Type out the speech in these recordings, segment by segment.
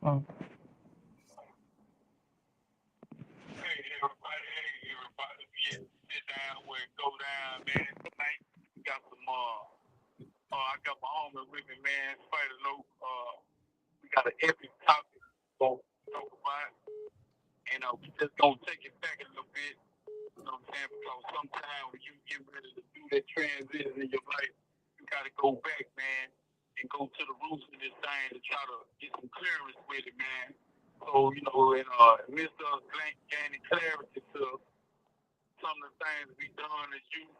Mm. Everybody, sit down where it go down, man. Tonight we got some I got my homie with me, man. SPIDALOC. We got an epic topic to talk about, and we just gonna take it back a little bit. You know what I'm saying? Because sometimes when you get ready to do that transition in your life, you gotta go back, man, and go to the roots of this thing to try to get some clearance with it, man. So, and midst of gaining clarity to some of the things we done as youth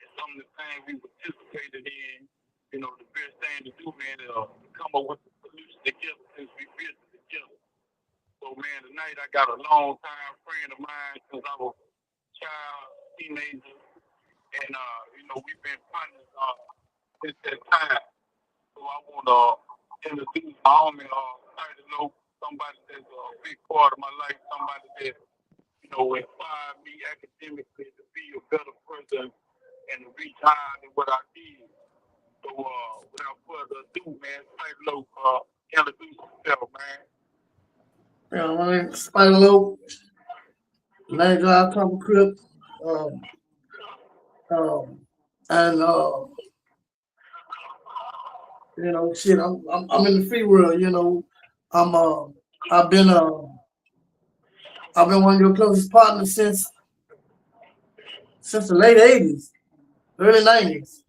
and some of the things we participated in, the best thing to do, man, is come up with the solution together since we built it together. So, man, tonight I got a long time friend of mine since I was a child, teenager, and, we've been partners since that time. So I want to introduce my homie, somebody that's a big part of my life, somebody that inspired me academically to be a better person and to reach higher than what I did. So, without further ado, man, SPIDALOC, introduce yourself, man. Yeah, my name is SPIDALOC, Land Drive Cover Crip. Um, um, and shit, I'm in the free world. I'm I've been I've been one of your closest partners since the late '80s, early '90s.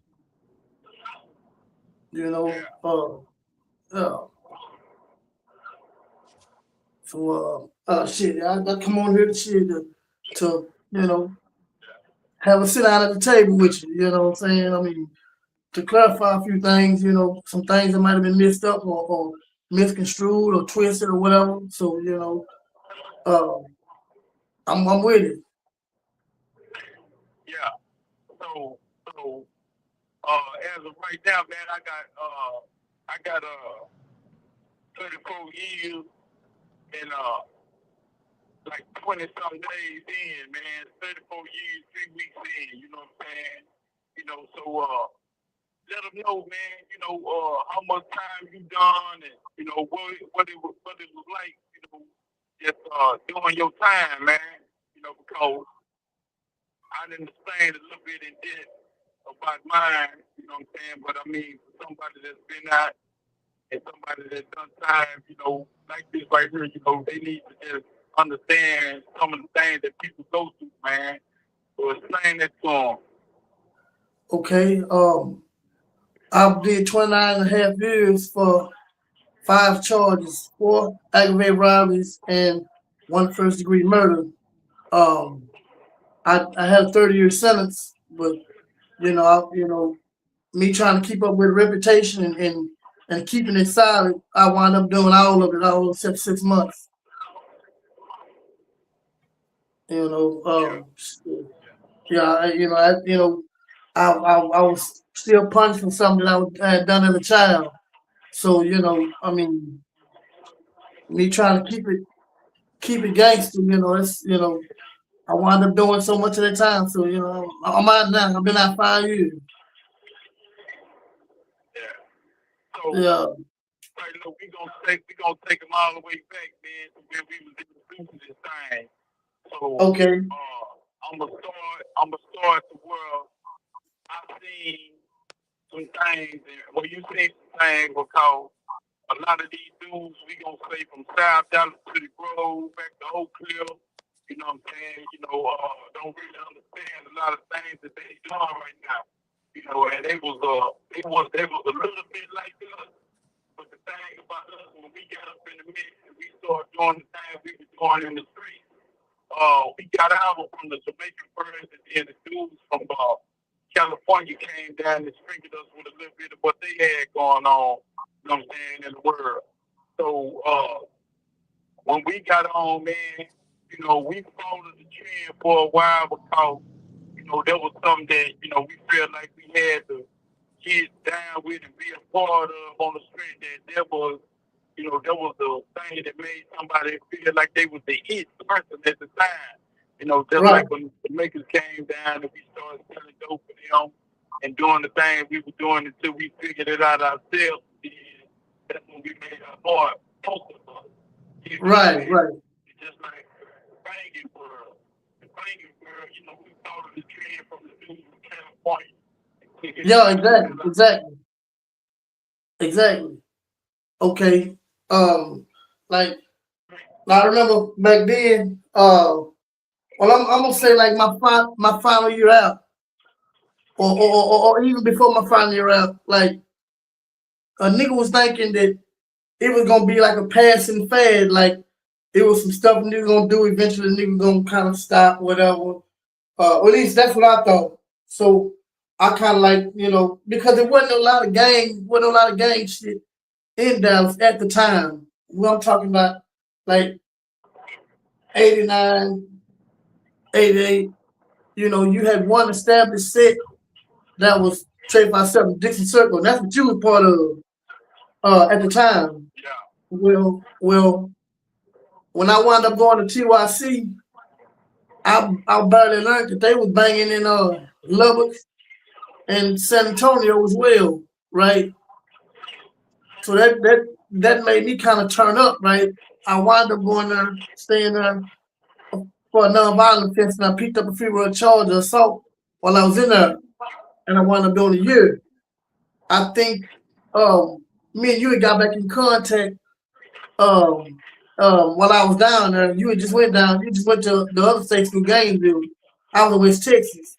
You know, Yeah, yeah. So shit, I come on here to shit to have a sit down at the table with you. You know what I'm saying? I mean, to clarify a few things, some things that might have been mixed up or misconstrued or twisted or whatever. So, uh, I'm with it. yeah. So, as of right now, man, I got 34 years and like 20 some days in, man. 34 years, 3 weeks in. You know what I'm saying? So let them know, man. How much time you done, and what it was like. Just doing your time, man. Because I didn't explain a little bit in depth about mine. You know what I'm saying? But I mean, for somebody that's been out and somebody that's done time, like this right here, they need to just understand some of the things that people go through, man. So explain that to them. Okay. I did 29 and a half years for 5 charges, 4 aggravated robberies and 1 first-degree murder. Um, I had a 30-year sentence, but me trying to keep up with reputation and keeping it solid, I wound up doing all of it all except 6 months. You know, Yeah, yeah, I was still punished for something that I had done as a child. So I mean, me trying to keep it gangster, it's I wound up doing so much at that time. So I'm out now. I've been out 5 years. yeah. So Yeah. right, look, we gonna take them all the way back, man, to where we was introducing this thing. So Okay. I'm gonna start to where I seen some things, and well, you seen some things because a lot of these dudes, we gonna say from South Dallas to the Grove, back to Oak Cliff, you know what I'm saying? Don't really understand a lot of things that they doing right now. And they was a little bit like us. But the thing about us, when we got up in the mix and we started doing the things we were doing in the streets, we got out from the Jamaican birds, and then the dudes from California came down and sprinkled us with a little bit of what they had going on, you know what I'm saying, in the world. So when we got on, man, we followed the trend for a while because, there was something that, we felt like we had to get down with and be a part of on the street. That was the thing that made somebody feel like they was the hit person at the time. Just Right. like when the makers came down and we started selling dope for them and doing the thing we were doing until we figured it out ourselves. Then that's when we made our art, most of us. Right, right. It's just like the banging world. The banging world, you know, we thought of the trend from the dude from California. Yeah, exactly, exactly, exactly. Okay. Like I remember back then. Well, I'm gonna say like my final year out, or even before my final year out, like a nigga was thinking that it was gonna be like a passing fad, like it was some stuff nigga gonna do. Eventually, nigga gonna kind of stop, whatever. Or at least that's what I thought. So I kind of like because there wasn't a lot of gang shit in Dallas at the time. What I'm talking about, like 89, 88. You had one established set that was Trade 57 Dixie Circle, and that's what you was part of at the time. Yeah. Well, when I wound up going to TYC, I barely learned that they was banging in Lubbock and San Antonio as well, right? So that made me kind of turn up, right? I wound up going there, staying there for a nonviolent offense, and I picked up a federal charge of assault while I was in there, and I wound up doing a year. I think me and you had got back in contact while I was down there. You had just went down. You just went to the other states through Gainesville. I was in West Texas,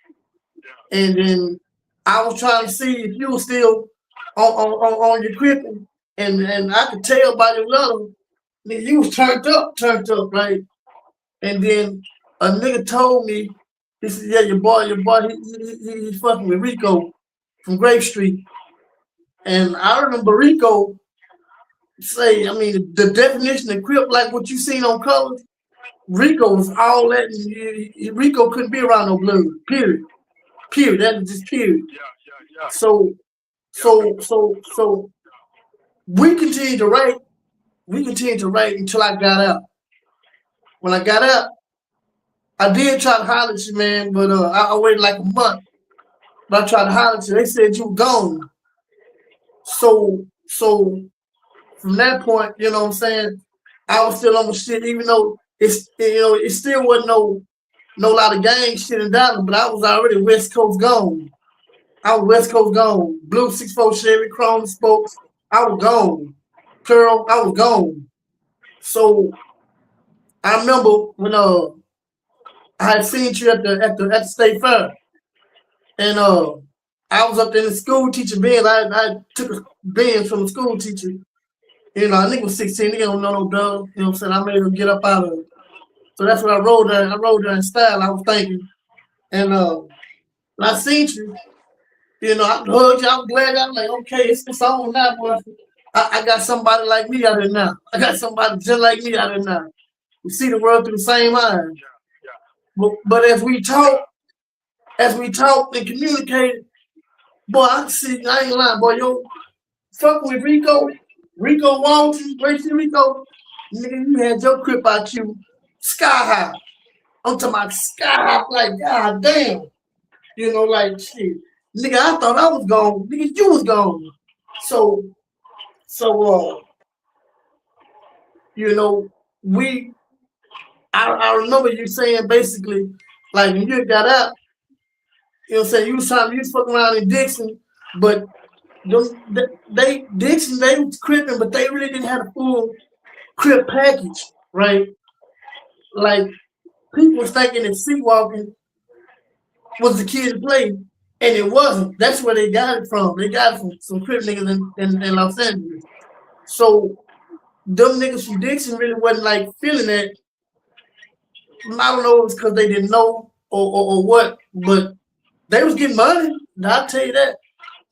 and then I was trying to see if you were still on your cripping, and I could tell by your letter that you was turned up, right? And then a nigga told me, he said, "Yeah, your boy, he's fucking with Rico from Grape Street." And I remember Rico say, I mean, the definition of crip, like what you seen on colors, Rico was all that. And Rico couldn't be around no blood. Period. Period. That is just period. Yeah. So we continued to write. We continued to write until I got out. When I got out, I did try to holler at you, man, but I waited like a month. But I tried to holler at you. They said you were gone. So from that point, you know what I'm saying, I was still on the shit, even though it still wasn't no lot of gang shit in Dallas, but I was already West Coast gone. I was West Coast gone. Blue 64 Chevy, Chrome spokes. I was gone. Pearl, I was gone. So I remember when I had seen you at the state fair, and I was up there in the school teacher bin. I took a bin from the school teacher. I think it was 16. Nigga don't know no dub. You know what I'm saying? I made him get up out of it. So that's what I rode there. I rode there in style. I was thinking, and when I seen you, I hugged you. I was glad. I was like, okay, it's on now, boy. I got somebody like me out here now. I got somebody just like me out here now. We see the world through the same eyes. But as we talk and communicate, boy, I ain't lying, boy, fucking with Rico Walton, Rico, nigga, you had your crip out you sky high. I'm talking about sky high, like, god damn. Like, shit. Nigga, I thought I was gone. Nigga, you was gone. So, I remember you saying basically, like, when you got out, you was fucking around in Dixon, but Dixon, they was cripping, but they really didn't have a full crip package, right? Like, people was thinking that sleepwalking was the kid to play, and it wasn't. That's where they got it from. They got it from some crip niggas in Los Angeles. So them niggas from Dixon really wasn't like feeling that. I don't know if it's because they didn't know or what, but they was getting money. I'll tell you that.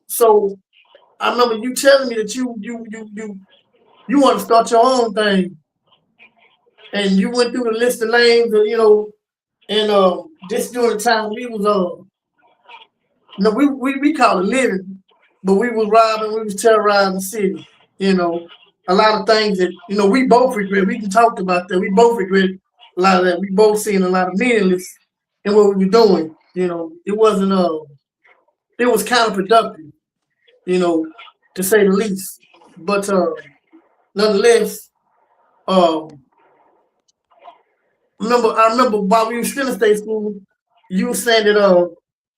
So I remember you telling me that you want to start your own thing, and you went through the list of names, and just during the time we was we call it living, but we was robbing, we was terrorizing the city. A lot of things that we both regret. We can talk about that. We both regret a lot of that. We both seen a lot of meaningless in what we were doing. It wasn't it was counterproductive, to say the least. But nonetheless, Um, I remember while we were still in state school, you were saying that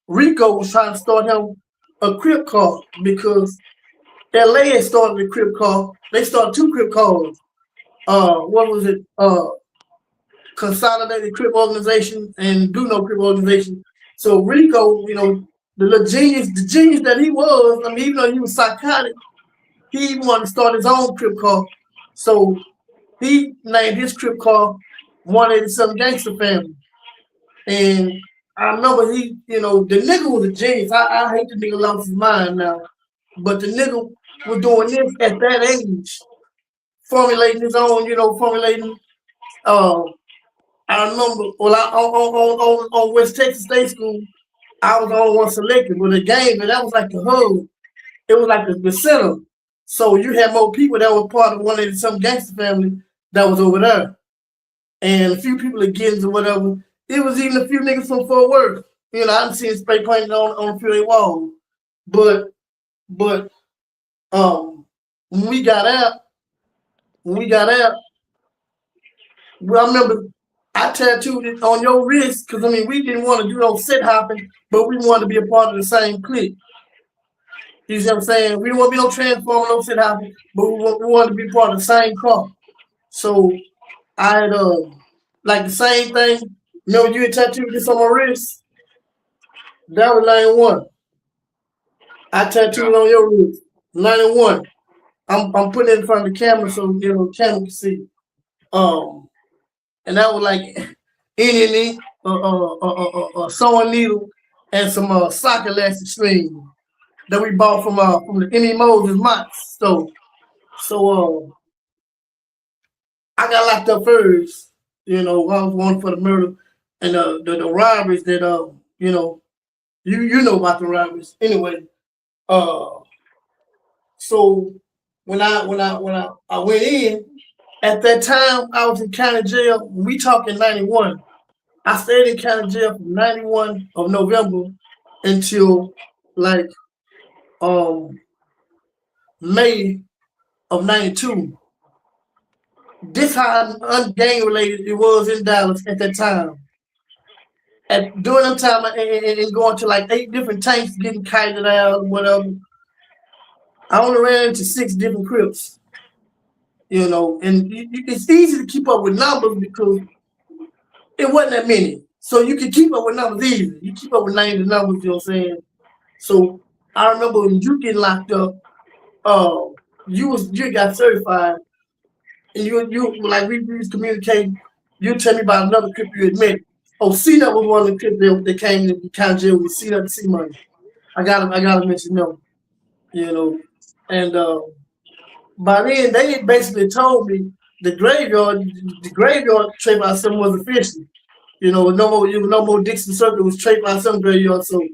Rico was trying to start him a crib car because LA had started a crib car. They started two crib cars. What was it? Consolidated Crip Organization and Do No Crip Organization. So Rico, the genius that he was, I mean, even though he was psychotic, he wanted to start his own Crip car. So he named his Crip car 187 Gangster Family. And I remember the nigga was a genius. I hate the nigga lost his mind now. But the nigga was doing this at that age, formulating his own, formulating I remember, on West Texas State School, I was the only one selected. But the game, and that was like the hub. It was like the center. So you had more people that were part of one of some gangster family that was over there. And a few people at Giddens or whatever. It was even a few niggas from Fort Worth. I didn't see spray painted on a few of their walls. But when we got out, well, I remember I tattooed it on your wrist because we didn't want to do no sit hopping, but we wanted to be a part of the same clique. You see what I'm saying? We didn't want to be no transformer, no sit hopping, but we wanted to be part of the same car. So I had like the same thing. You had tattooed this on my wrist. That was 91. I tattooed on your wrist. 91. I'm putting it in front of the camera so the camera can see. And that was like Indian ink, a sewing needle, and some sock elastic string that we bought from the Emmy Moses Mott's. So I got locked up first. I was wanted for the murder and the robberies that you know about the robberies. Anyway, so when I went in. At that time, I was in county jail. We talking 91. I stayed in county jail from 91 of November until like May of 92. This how ungang related it was in Dallas at that time. During that time and going to like 8 different tanks, getting kited out, whatever. I only ran into 6 different Crips. And it's easy to keep up with numbers because it wasn't that many. So you can keep up with numbers easy. You keep up with names and numbers, you know what I'm saying? So I remember when you get locked up, you got certified and you like we used to communicate, you tell me about another Crip you admit. Oh, C-Nut was one of the Crips that came to county jail with C-Nut and C-Money. I gotta mention them. And by then they basically told me the graveyard Trey by Some was official. No more Dixon Circle, was Trey by Some graveyard. So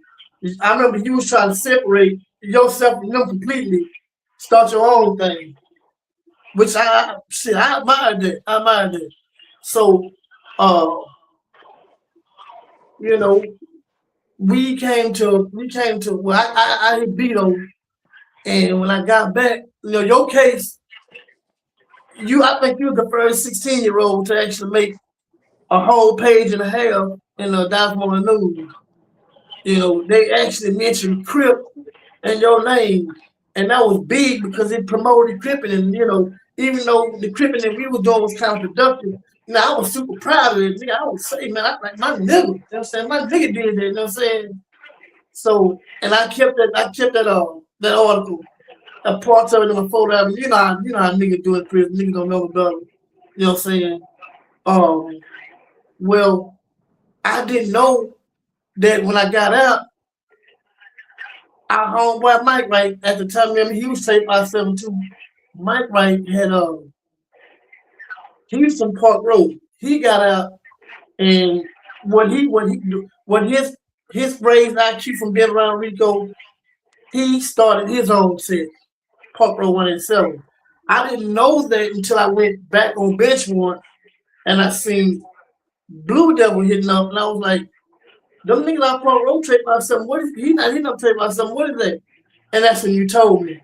I remember you was trying to separate yourself from them completely, start your own thing. Which I admired that. So we came to I hit Beto, and when I got back, your case, I think you were the first 16-year-old to actually make a whole page and a half in the Dallas Morning News. They actually mentioned Crip and your name, and that was big because it promoted Cripping, and even though the Cripping that we were doing was kind of productive, I was super proud of it. Nigga, I would say, man, I like my nigga. You know what I'm saying? My nigga did that. You know what I'm saying? So, and I kept that article. A part of it in my photo album. You know how niggas do it, Chris. Niggas don't know about it. You know what I'm saying? Well, I didn't know that when I got out, our homeboy Mike Wright at the time, he was taped by 72. Mike Wright had he was from Park Road. He got out, and when his raised IQ from being around Rico, he started his own set, Park Road 187. I didn't know that until I went back on bench warrant and I seen Blue Devil hitting up, and I was like, them niggas out Park Road trade by something. What is he not hitting up trade by something? What is that? And that's when you told me.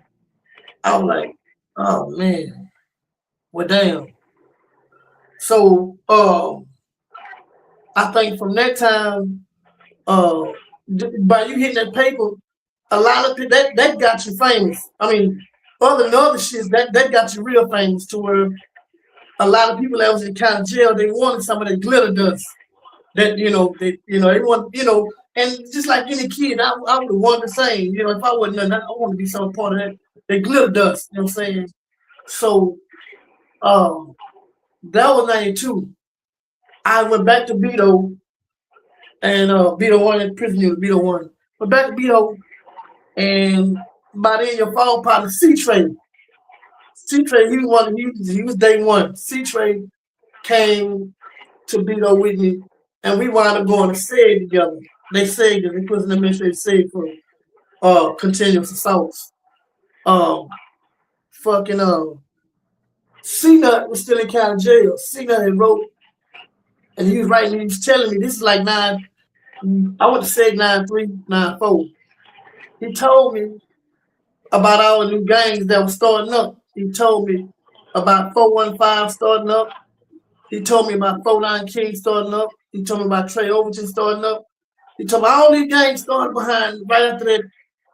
I was like, oh man, well damn. So I think from that time, by you hitting that paper, a lot of people that got you famous. I mean, other than other shit, that got you real famous to where a lot of people that was in county jail, they wanted some of that glitter dust. That they want and just like any kid, I would want the same. If I wasn't nothing, I want to be some part of that glitter dust. You know what I'm saying? So um, that was '92. I went back to Beto and Beto one in prison. It was Beto one. Went back to Beto, and by then your fall partner C Trade. C Trade, he was day one. C Trade came to Beto with me, and we wound up going to SEG together. They SEG us. We put in the ministry SEG for continuous assaults. Um, fucking C Nut was still in county jail. C Nut had wrote, and he was writing. He was telling me this is like nine. I went to SEG 9394. He told me about all the new gangs that were starting up. He told me about 415 starting up. He told me about 49 King starting up. He told me about Trey Overton starting up. He told me all these gangs started behind right after that.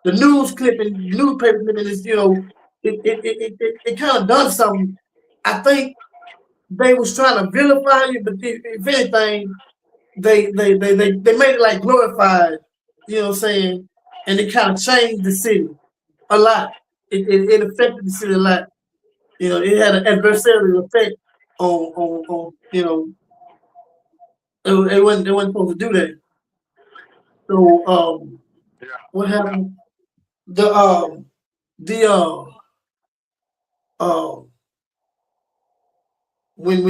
The news clipping, newspaper clipping is, it kind of done something. I think they was trying to vilify you, but if anything, they made it like glorified, you know what I'm saying? And it kind of changed the city a lot. It affected the city a lot. It had an adversarial effect on it wasn't supposed to do that. So what happened? The the um when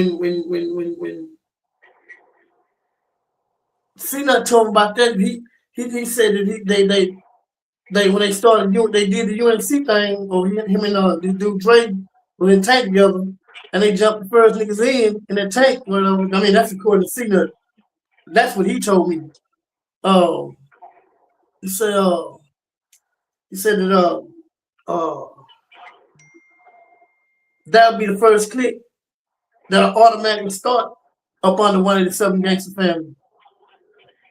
C-Nut told him about that, he said that they when they started doing they did the UNC thing, or him and the dude Dre were in tank together, and they jumped the first niggas in that tank. Well, I mean that's according to C-Nut. That's what he told me. Um, he said that uh that would be the first click that'll automatically start up under 187 Gangster Family.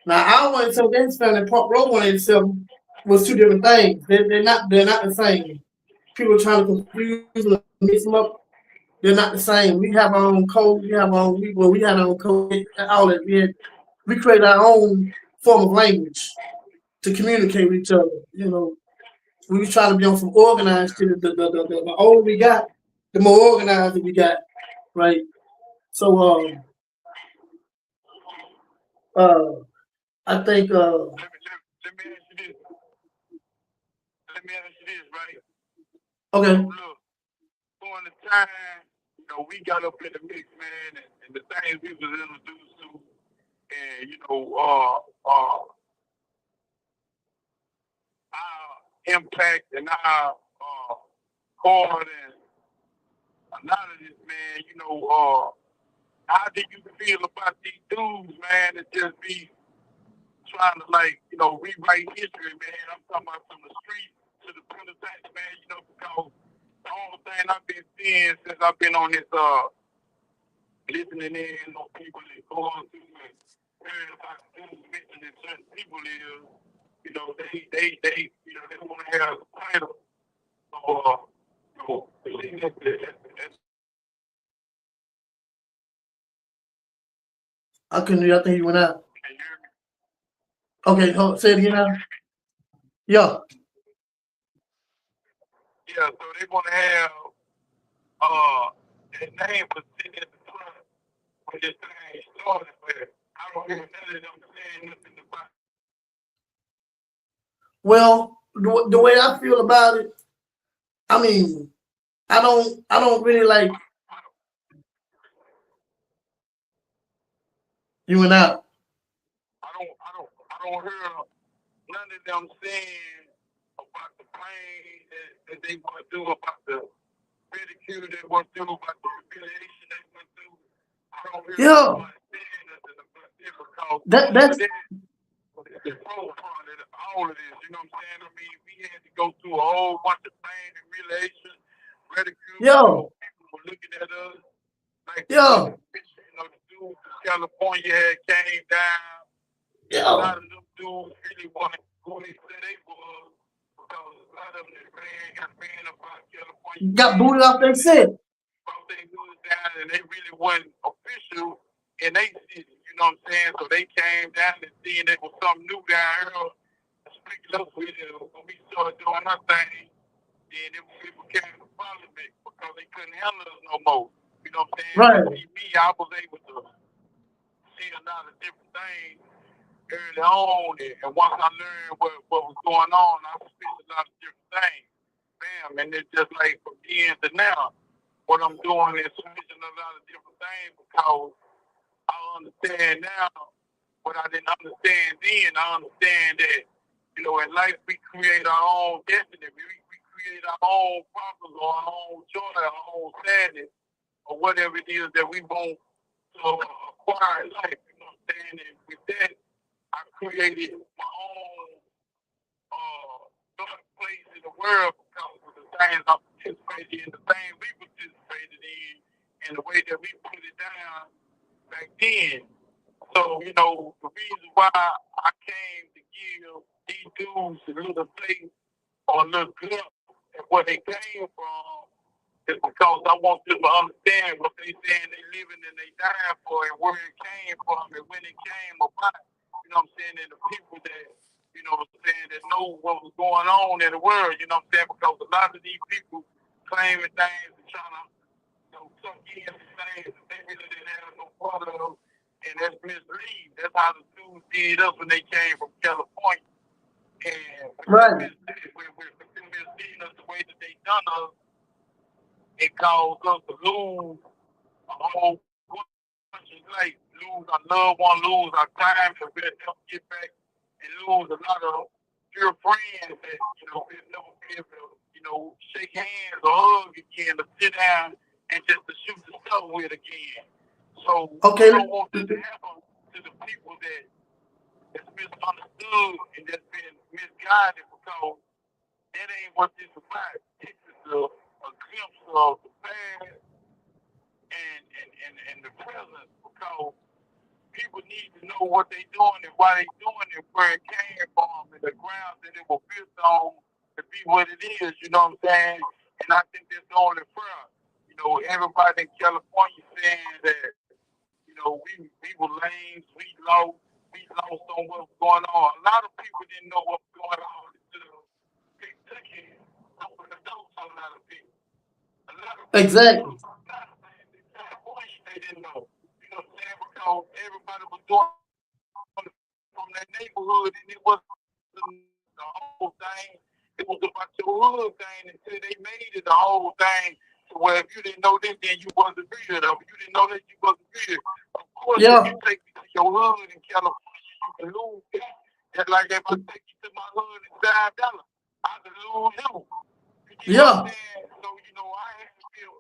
Now, our 187 Gangster Family and Punk Road 187 was two different things. They're not the same. People are trying to confuse them, mix them up. They're not the same. We have our own code. We had our own code. All that. We create our own form of language to communicate with each other. We was trying to be on some organized shit. The older we got, the more organized we got, right? So uh, I think Let me ask you this, right? okay. Look, during the time, we got up in the mix, man, and the things we was introduced to, and our impact and our part and a lot of this, man. How did you feel about these dudes, man, that just be trying to rewrite history, man? I'm talking about from the streets to the penitentiary, man. Because the only thing I've been seeing since I've been on this listening in on people that go on through and hearing about dudes mentioning certain people is, they want to have a title or I couldn't hear. I think you went out. Okay, say it again now. Yeah. Yeah, so they want to have their name was sitting at the front when this thing started, but I don't hear none of them saying nothing about it. Well, the way I feel about it, I mean, I don't really like you went out. I don't hear none of them saying about the pain that they want to do, about the ridicule they want to do, about the humiliation they want to do. I don't hear Yeah. nobody saying nothing about it because That's the pro part of all of this, you know what I'm saying? I mean, we had to go through a whole bunch of pain and humiliation, ridicule. yo, People were looking at us like yo. California had came down. Yeah. A lot of them dudes really wanted who they said they was because a lot of them got banned about California. Got booted off their set. They moved down and they really wasn't official in their city. You know what I'm saying? So they came down and seen it was something new down here. Speaking of with it, when we started doing our thing, then it became a parliament because they couldn't handle us no more. You know what I'm saying? Right. See me, I was able to see a lot of different things early on, and once I learned what was going on, I spent a lot of different things. Bam, and it's just like from then to now, what I'm doing is switching a lot of different things because I understand now what I didn't understand then. I understand that, you know, in life we create our own destiny. We create our own problems or our own joy, our own sadness, or whatever it is that we want to acquire in life. You know what I'm saying? And with that, I created my own dark place in the world because of the things I participated in, the things we participated in, and the way that we put it down back then. So, you know, the reason why I came to give these dudes a little place or a little glimpse at where they came from is because I want them to understand what they saying they living and they dying for and where it came from and when it came about. You know what I'm saying? And the people that, you know what I'm saying, that know what was going on in the world, you know what I'm saying? Because a lot of these people claiming things and trying to, you know, suck in things that they really didn't have no part of, and that's misleading. That's how the dudes did us when they came from California. And right. with them misleading us the way that they done us, it caused us to lose a whole bunch of life, lose our loved one, lose our time to really help get back, and lose a lot of dear friends that, you know, we'll never be able to, you know, shake hands or hug again, or sit down and just to shoot the stuff with again. So okay. I don't want this to happen to the people that's misunderstood and that's been misguided because that ain't what this is about. This is a glimpse of the past and the present because people need to know what they're doing and why they're doing it, where it came from, and the ground that it was built on to be what it is, you know what I'm saying? And I think that's the only fair. You know, everybody in California saying that, you know, we were lames, we lost on what was going on. A lot of people didn't know what was going on until they took it, opened the door to a lot of people. A lot of people, exactly. a lot of things in California they didn't know. You know what I'm saying? Because everybody was doing from that neighborhood, and it wasn't the whole thing. It was about your hood thing until they made it the whole thing. So where if you didn't know this, then you wasn't good. Or if you didn't know that, you wasn't good. Of course, Yeah. if you take me to your hood in California, you can lose that. Just like if I take you to my hood in South Dallas, I can lose you. You get Yeah. what I'm saying? So, you know, I had to feel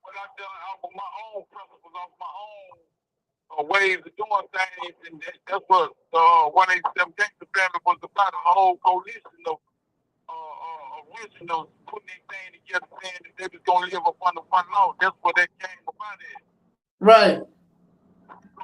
what I done off of my own principles, off my own ways of doing things, and that's what 187 Gangster Family was about, a whole coalition of originals putting their thing together saying that they was going to live up under one law. That's what that came about it. Right.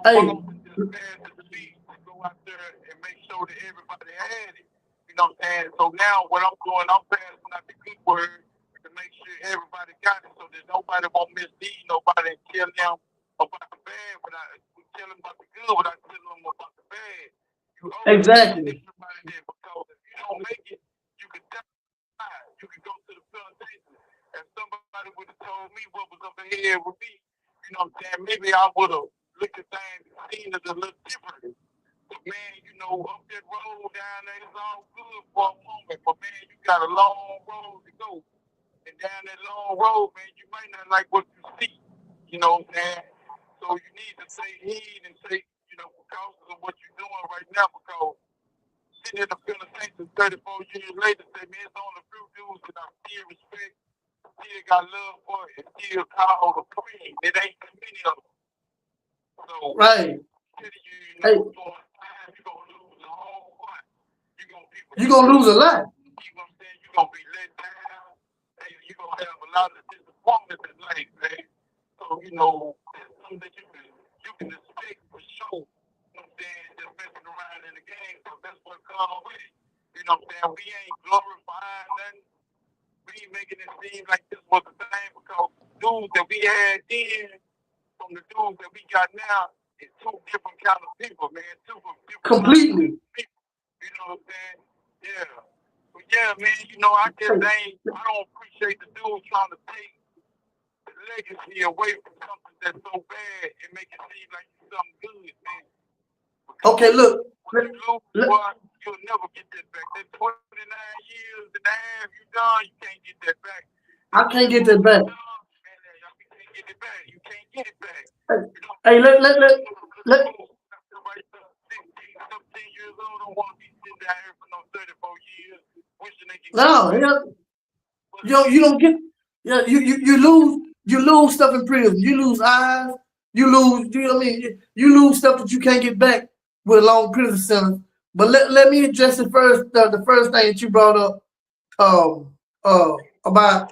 Hey. Just bad to be to go out there and make sure that everybody had it. You know what I'm saying? So now what I'm doing, I'm passing out the good word to make sure everybody got it so that nobody won't mislead nobody and tell them about the bad without tell them about the good without telling them about the bad. You exactly. everybody there because if you don't make it, you can die. You can go to the plantation. If somebody would have told me what was up ahead with me, you know what I'm saying, maybe I would have looked at things and seen it a little differently. But man, you know, up that road down there, it's all good for a moment. But man, you got a long road to go. And down that long road, man, you might not like what you see. You know what I'm saying? So you need to take heed and take, you know, precautions of what you're doing right now because sitting in the penitentiary 34 years later, say, man, it's only a few dudes that I still respect, still got love for, and still call the queen. It ain't too many of them. So, right. You know, during time, you're going to lose a whole lot. You're going to lose a lot. You know what I'm saying? You're going to be let down. You're going to have a lot of disappointments in life, man. So, you know, that's something that you can expect for on with it. You know what I'm saying? We ain't glorifying nothing. We ain't making it seem like this was the thing because dudes that we had then from the dudes that we got now is two different kind of people, man. Two different completely people. You know what I'm saying? Yeah. But yeah, man, you know, I don't appreciate the dudes trying to take the legacy away from something that's so bad and make it seem like it's something good, man. Because okay. Look, when you lose, boy, you'll never get that back. That 29 years and a half you done, you can't get that back. I can't get that back. You can't get it back. You can't get it back. Hey, let 17 years old, don't want to be sitting down here for no 34 years, wishing they can. No, you don't get. Yeah, you lose stuff in prison. You lose eyes. You lose. You know what I mean? You lose stuff that you can't get back with a long prison sentence. But let me address it first. The first thing that you brought up, about.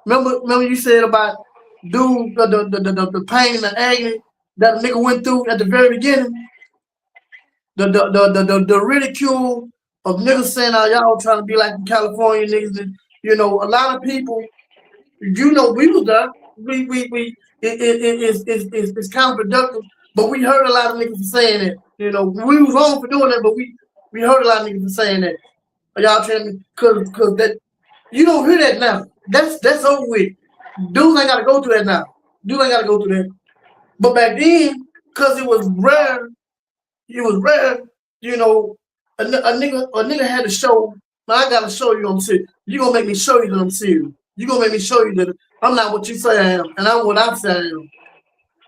Remember you said about dude the pain and the agony that a nigga went through at the very beginning. The ridicule of niggas saying how y'all trying to be like California niggas. And, you know, a lot of people. You know, we was there. It's counterproductive. But we heard a lot of niggas saying it. You know, we was wrong for doing that, but we heard a lot of niggas saying that. Y'all telling me because that you don't hear that now. That's over with. Dudes ain't gotta go through that now. Dudes ain't gotta go through that. But back then, cause it was rare, you know, a nigga had to show. Now I gotta show you I'm serious. You gonna make me show you that I'm serious. You gonna make me show you that I'm not what you say I am, and I'm what I say I am.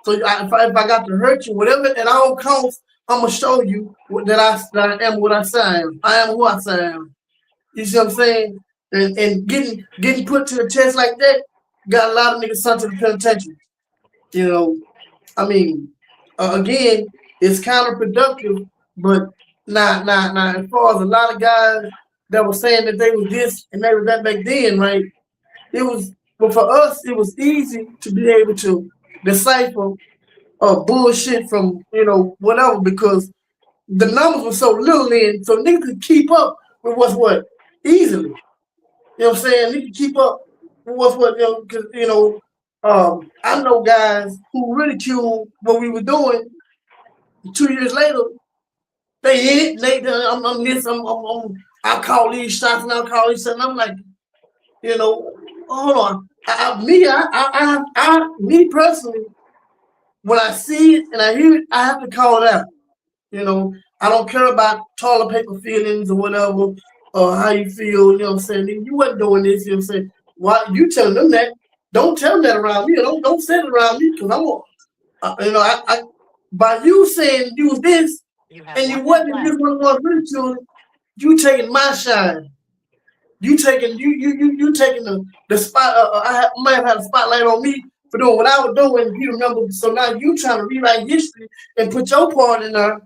So if I got to hurt you, whatever at all costs, I'm gonna show you that I am what I say I am. I am who I say I am. You see what I'm saying? And getting put to the test like that got a lot of niggas sent to the penitentiary. You know, I mean, again, it's counterproductive, but not as far as a lot of guys that were saying that they was this and they was that back then, right? But for us, it was easy to be able to decipher bullshit from, you know, whatever, because the numbers were so little in, so niggas could keep up with what's what easily. You know what I'm saying? They could keep up with what's what, you know, because, you know, I know guys who ridiculed what we were doing. 2 years later, they hit it. I call these shots and I call these shots. And I'm like, you know, hold on. Me personally, when I see it and I hear it, I have to call it out. You know, I don't care about toilet paper feelings or whatever, or how you feel. You know what I'm saying? You wasn't doing this. You know what I'm saying? Why you telling them that? Don't tell them that around me. Don't say it around me because I want. You know, I by you saying you was this and you wasn't this one was ridiculing, you taking my shine. You taking the spot. I might have had a spotlight on me for doing what I was doing. You remember? So now you trying to rewrite history and put your part in there.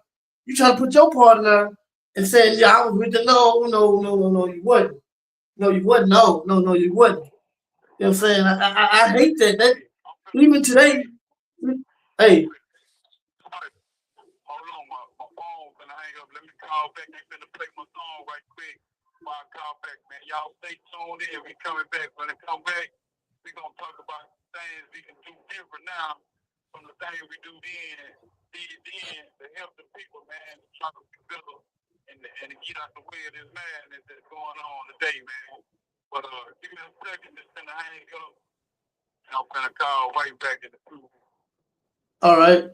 You trying to put your part in there and saying, yeah, I was with the no, you wasn't. No, you wasn't. No, you wasn't. You know what I'm saying? I hate that. That even today, hey. Hold on, my phone's gonna hang up. Let me call back. I'm gonna play my song right quick. I'll call back, man. Y'all stay tuned in. We coming back. When it come back, we gonna talk about things we can do different now from the things we do then to help the people, man, to try to be better and to get out the way of this madness that's going on today, man. But give me a second, just gonna hang up. I'm gonna call right back in the crew. All right.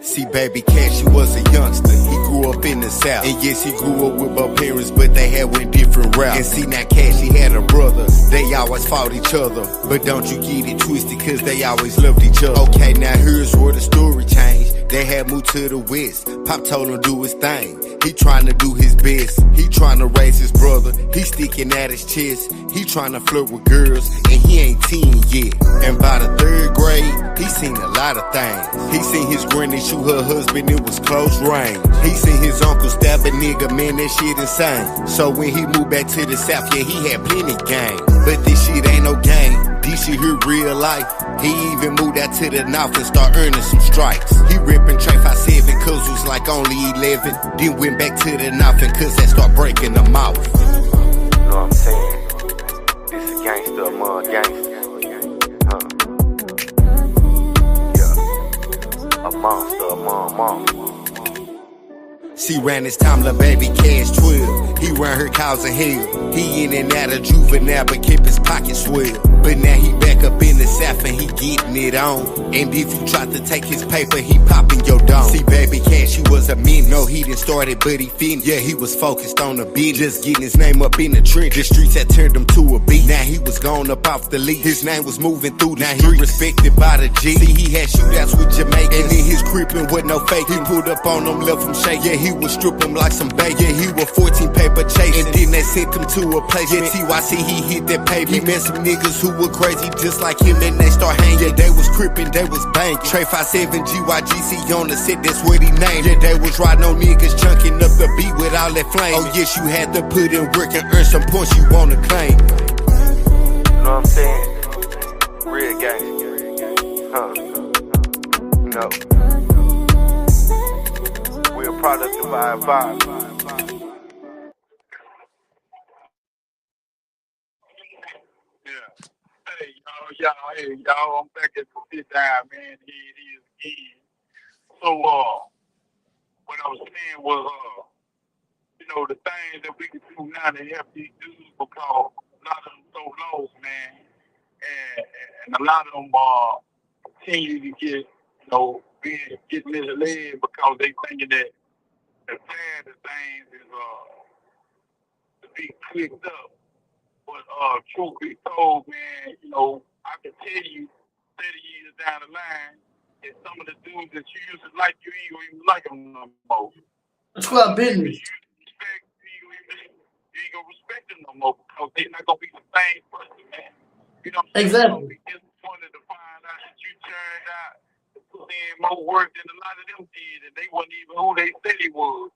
See, baby Cash, he was a youngster. He grew up in the South. And yes, he grew up with both parents, but they had went different routes. And see, now Cash, he had a brother. They always fought each other. But don't you get it twisted, cause they always loved each other. Okay, now here's where the story changed. They had moved to the West. Pop told him do his thing. He trying to do his best. He trying trying to raise his brother. He sticking at his chest. He trying to flirt with girls, and he ain't 10 yet. And by the 3rd grade, he seen a lot of things. He seen his granny shoot her husband, it was close range. He seen his uncle stab a nigga, man, that shit insane. So when he moved back to the South, yeah, he had plenty game. But this shit ain't no game. This shit here real life. He even moved out to the North and start earning some stripes. He ripping Trey 5-7 cause was like only 11. Then went back to the North and cause that start breaking them out. You know what I'm saying? This a gangster among gangsters. Yeah. A monster among monsters. She ran his time, lil' baby cash 12. He ran her causing hell. He in and out of juvenile, but kept his pockets swell. But now he back up in the South and he getting it on. And if you try to take his paper, he popping your dome. See, baby cash, he was a menace. No, he didn't start it, but he finished. Yeah, he was focused on the beat, just getting his name up in the trench. The streets had turned him to a beat. Now he was gone up off the league. His name was moving through the streets. Now he respected by the G. See, he had shootouts with Jamaica. And in his creeping with no fake. He pulled up on them, left him shake. Yeah, he would strip him like some bacon. Yeah, he was 14 paper chasing. And then they sent him to a place. Yeah, TYC, he hit that paper. He met some niggas who were crazy just like him, and they start hanging. Yeah, they was crippin', they was banging. Trey 5-7 GYGC on the set, that's what he named. Yeah, they was riding on niggas, chunking up the beat with all that flame. Oh yes, you had to put in work and earn some points you wanna claim. You know what I'm saying? Real gangster. No. We're a product of our environment. Hey, y'all, I'm back at the sit down, man. He is again. So, what I was saying was, the things that we can do now to help these dudes, because a lot of them so lost, man. And a lot of them continue to get, get misled because they thinking that the path of things is to be clicked up. But truth be told, man, I can tell you 30 years down the line that some of the dudes that you used to like, you ain't gonna even like them no more. That's what business. You ain't gonna respect them no more because they're not gonna be the same person, man. You know what I'm saying? Exactly. You're gonna be disappointed to find out that you turned out to put in more work than a lot of them did, and they wasn't even who they said they was.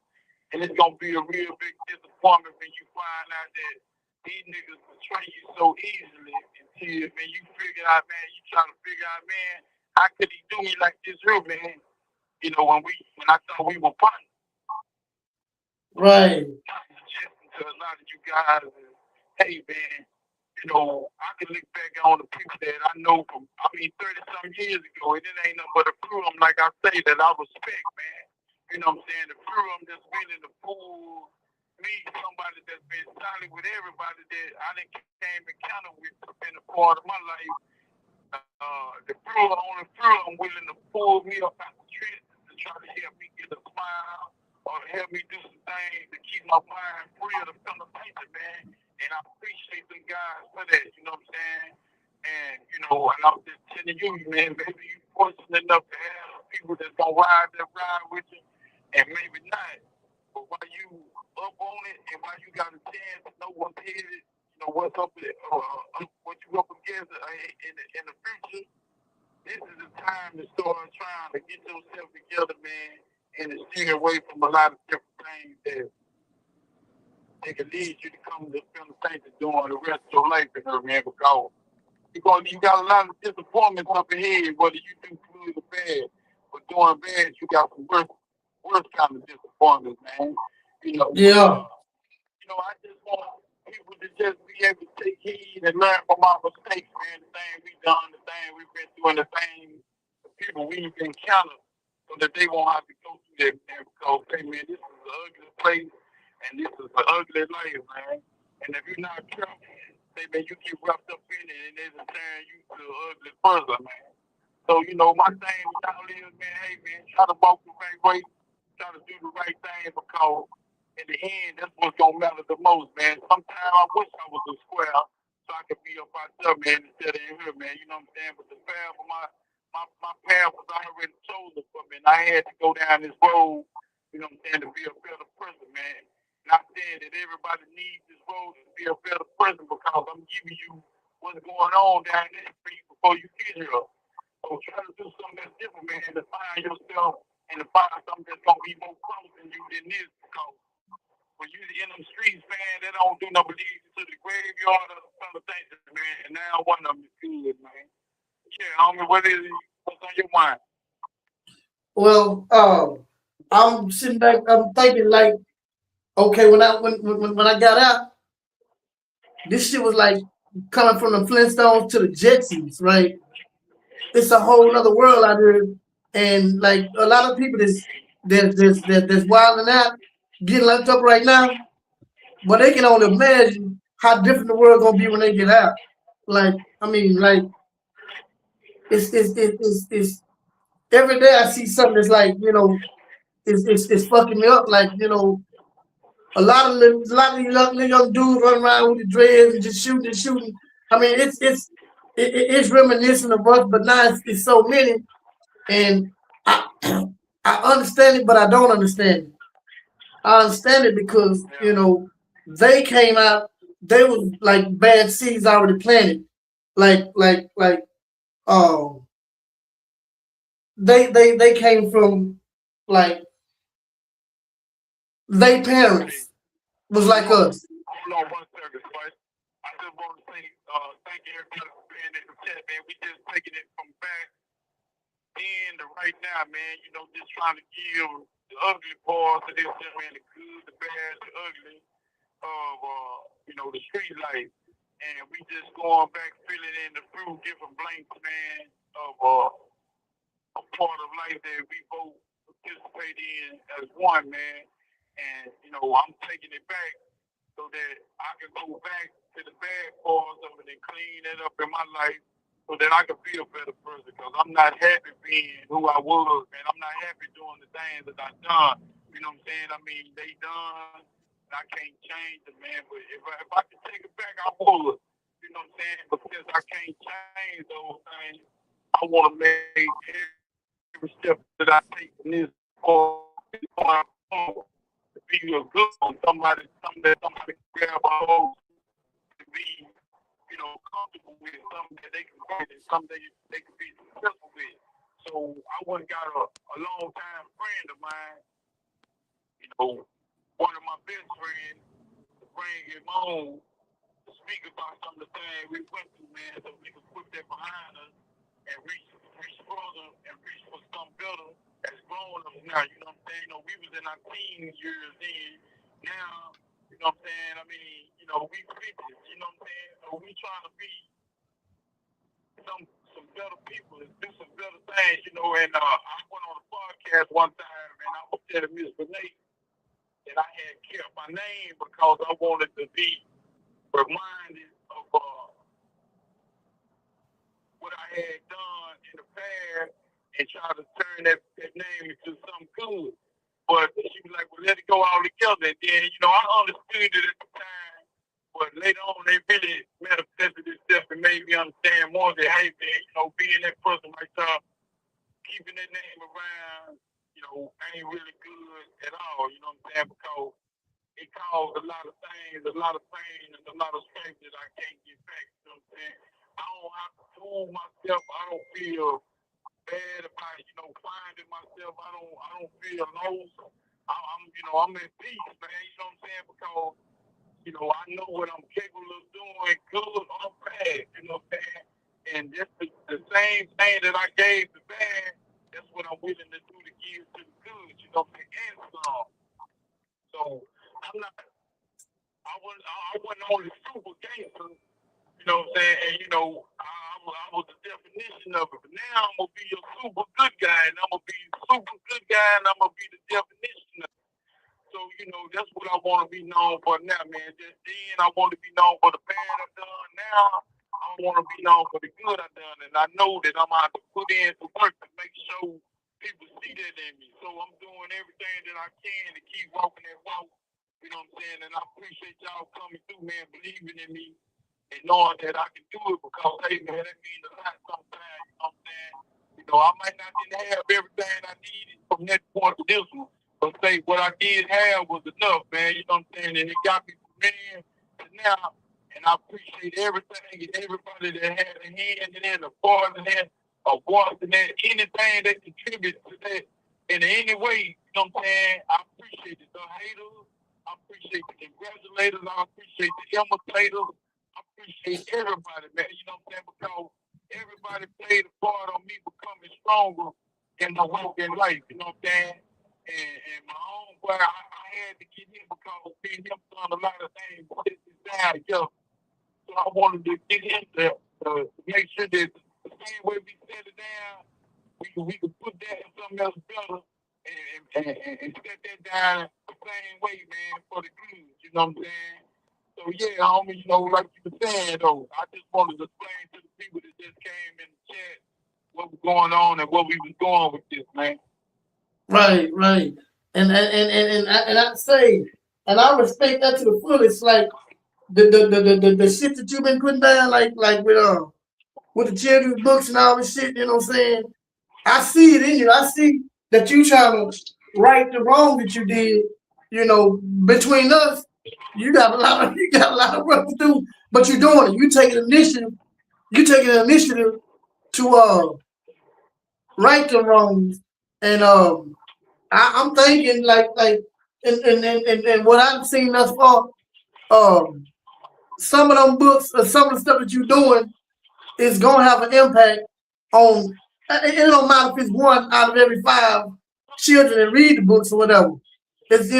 And it's gonna be a real big disappointment when you find out that these niggas betray you so easily until, man, you figure out, man, you try to figure out, man, how could he do me like this here, man? When I thought we were partners. Right. Suggesting to a lot of you guys, hey, man, I can look back on the people that I know from, 30-some years ago, and it ain't nothing but a crew of them, like I say, that I respect, man. You know what I'm saying? The crew of them that's been in the pool, me, somebody that's been solid with everybody that I done came encounter with, been a part of my life. The crew, only crew I'm willing to pull me up out the trenches to try to help me get a smile or help me do some things to keep my mind free of the fellow painter, man. And I appreciate them guys for that, you know what I'm saying? And, and I'm just telling you, man, maybe you fortunate enough to have people that's going to ride with you, and maybe not. But while you up on it and while you got a chance to know what's headed, what's up with what you up against in the future, this is the time to start trying to get yourself together, man, and to stay away from a lot of different things that can lead you to come to the things to doing the rest of your life in her, man, because you got a lot of disappointments up ahead, whether you do good or bad. But doing bad, you got some worse kind of disappointments, man. Yeah. I just want people to just be able to take heed and learn from our mistakes, man. The thing we done, the thing we've been doing, the thing the people we've encountered, so that they won't have to go through that, man. Because, hey, man, this is an ugly place, and this is an ugly life, man. And if you're not careful, say, man, you get wrapped up in it, and it'll turn you to an ugly person, man. So, my thing with y'all is, man, hey, man, try to walk the right way, try to do the right thing, because in the end, that's what's going to matter the most, man. Sometimes I wish I was a square so I could be up out there, man, instead of in here, man. You know what I'm saying? But the path of my path was already chosen for me, and I had to go down this road, you know what I'm saying, to be a better person, man. Not saying that everybody needs this role to be a better person because I'm giving you what's going on down in the street before you get here. So try to do something that's different, man, to find yourself and to find something that's going to be more close than you than this. Because when you're in them streets, man, they don't do no lead to the graveyard or some of things, man. And now one of them is good, man. Yeah, homie, what's on your mind? Well, I'm sitting back. I'm thinking like, okay, when I got out, this shit was like coming from the Flintstones to the Jetsons, right? It's a whole other world out here, and like a lot of people that's wilding out, getting locked up right now, but they can only imagine how different the world gonna be when they get out. Like, I mean, like it's every day I see something that's like, it's fucking me up. Like, a lot of young dudes run around with the dreads and just shooting and shooting. I mean, it's reminiscent of us, but now it's so many, and I I understand it, but I don't understand it. I understand it because they came out, they was like bad seeds already planted, like um they came from like they parents was like us. Hold on 1 second, but I just want to say thank you everybody for being in the chat, man. We just taking it from back then to right now, man. Just trying to give the ugly parts of this, man, the good, the bad, the ugly of the street life. And we just going back, filling in the few different blanks, man, of a part of life that we both participate in as one, man. And, I'm taking it back so that I can go back to the bad parts of it and clean it up in my life so that I can be a better person. Because I'm not happy being who I was, man. I'm not happy doing the things that I've done. You know what I'm saying? I mean, they done. I can't change it, man. But if I could take it back, I would. You know what I'm saying? But since I can't change those things, I want to make every step that I take in this forward to be a good one. Somebody grab a hold to be, comfortable with, something that they can write and something they can be successful with. So I once got a long time friend of mine, one of my best friends, to bring him on to speak about some of the things we went through, man, so we could put that behind us and reach further and reach for something better as grown ups now. You know what I'm saying? We was in our teen years then. Now, you know what I'm saying? I mean, we 50s, you know what I'm saying? So we trying to be some better people and do some better things, and I went on a podcast one time and I was telling Miss Renee that I had kept my name because I wanted to be reminded of what I had done in the past and try to turn that name into something good. But she was like, well, let it go all together. And then, I understood it at the time. But later on, they really manifested itself and made me understand more that, hey, man, being that person like that, keeping that name around, ain't really good at all. You know what I'm saying? Because it caused a lot of things, a lot of pain, and a lot of strength that I can't get back. You know what I'm saying? I don't have to fool myself. I don't feel bad about, finding myself. I don't feel lost. I'm in peace, man. You know what I'm saying? Because, I know what I'm capable of doing, good or bad. You know what I'm saying? And just the same thing that I gave the bad, that's what I'm willing to do to give to the good. You know what I'm saying? And some. So I wasn't only super gangster. You know what I'm saying? And, I was the definition of it. But now I'm going to be a super good guy, and I'm going to be a super good guy, and I'm going to be the definition of it. So, that's what I want to be known for now, man. Just then, I want to be known for the bad I've done. Now, I want to be known for the good I've done. And I know that I'm going to have to put in some work to make sure people see that in me. So I'm doing everything that I can to keep walking that walk. You know what I'm saying? And I appreciate y'all coming through, man, believing in me. And knowing that I can do it because, hey, man, that means a lot sometimes, you know what I'm saying? I might not have everything I needed from that point to this one, But say what I did have was enough, man. You know what I'm saying? And it got me from then to now. And I appreciate everything and everybody that had a hand in it, a part in that, a voice in that, anything that contributes to that in any way. You know what I'm saying? I appreciate it. The haters, I appreciate the congratulators, I appreciate the imitators, I appreciate everybody, man. You know what I'm saying? Because everybody played a part on me becoming stronger in my walk in life. You know what I'm saying? And my homeboy, I had to get him because me and him done a lot of things down together. So I wanted to get him to make sure that the same way we set it down, we could put that in something else better and set that down the same way, man, for the kids. You know what I'm saying? So yeah, homie, you know, like you were saying though, I just wanted to explain to the people that just came in the chat what was going on and what we was going with this, man. Right. And I say, and I respect that to the fullest. Like the shit that you've been putting down, like with the children's books and all this shit. You know what I'm saying? I see it in you. I see that you trying to right the wrong that you did. You know, between us, you got a lot of work to do, but you're doing it. You taking initiative. You taking an initiative to right the wrongs, and I'm thinking like and what I've seen thus far, some of them books or some of the stuff that you're doing is gonna have an impact on. It don't matter if it's one out of every 5 children that read the books or whatever. It's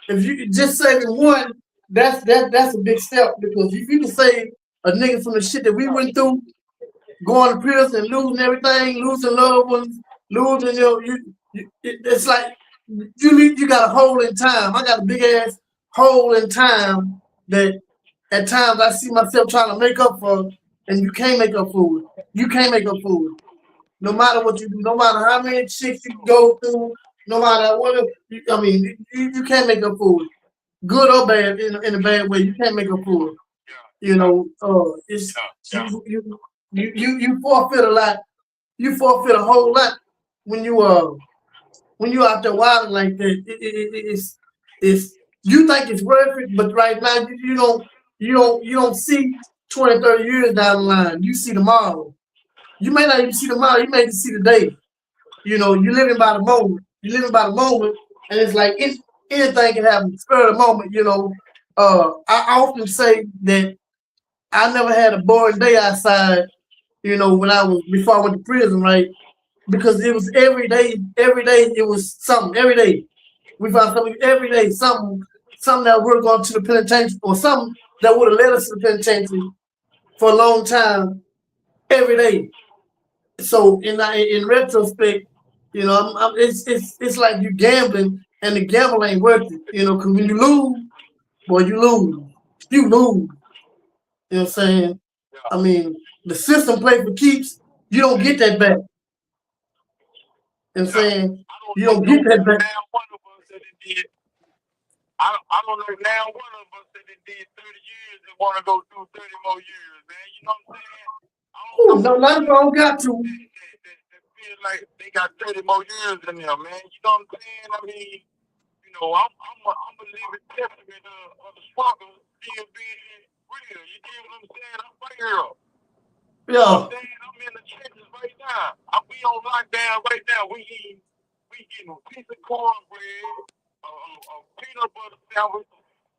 if you just saving one, that's a big step, because if you can save a nigga from the shit that we went through, going to prison, losing everything, losing loved ones, losing it's like you got a hole in time. I got a big ass hole in time that at times I see myself trying to make up for, and you can't make up for it. You can't make up for it. No matter what you do, no matter how many chicks you go through, no matter what, you can't make up for it. Good or bad, in a bad way, you can't make up for it. You know, it's you forfeit a lot. You forfeit a whole lot when you out there wilding like that. It's you think it's worth it, but right now you don't see 20, 30 years down the line. You see tomorrow. You may not even see tomorrow. You may just see the day. You know, you're living by the moment. You're living by the moment, and it's like anything can happen. Spur of the moment. You know, I often say that I never had a boring day outside. You know, before I went to prison, right? Because it was every day. Every day it was something. Every day we found something. Every day something that would have gone to the penitentiary, or something that would have led us to the penitentiary for a long time. Every day. So in retrospect, you know, it's like you gambling, and the gamble ain't worth it. You know, because when you lose, boy, you lose. You lose. You know what I'm saying? I mean, the system play for keeps. You don't get that back. You know what I'm saying? You don't get that back. I don't know now one of us that did 30 years and want to go through 30 more years, man. You know what I'm saying? No, a lot of people don't got to. They feel like they got 30 more years in them, man. You know what I'm saying? I mean, you know, I'm a living testament of the struggle still being real. You get what I'm saying? I'm right here. Yeah. You know what I'm saying? I'm in the trenches right now. We on lockdown right now. We getting a piece of cornbread, a peanut butter sandwich,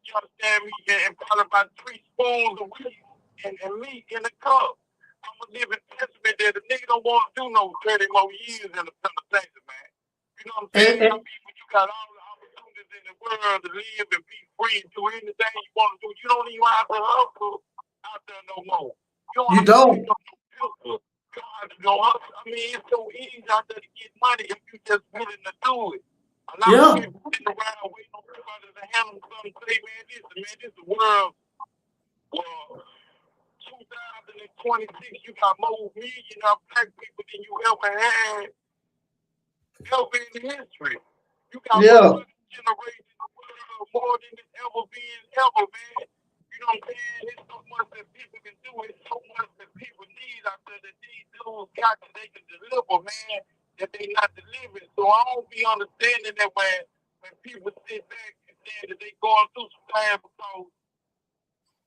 you understand me, and probably about 3 spoons of wheat and meat in a cup. I'm a living testament that the nigga don't want to do no 30 more years in the penitentiary, man. You know what I'm saying? I mean, when you got all the opportunities in the world to live and be free and do anything you want to do, you don't even have to hustle out there no more. You don't. I mean, it's so easy out there to get money if you just willing to do it. A lot of people sitting around waiting on somebody to handle something. Say, man, this is the world. Well, 2026, you got more million of black people than you ever had in history. You got more generations in the world, more than it's ever been ever, man. You know what I'm saying? It's so much that people can do. It's so much that people need out there that these dudes got that they can deliver, man, that they not delivering. So I don't be understanding that when when people sit back and say that they going through some things because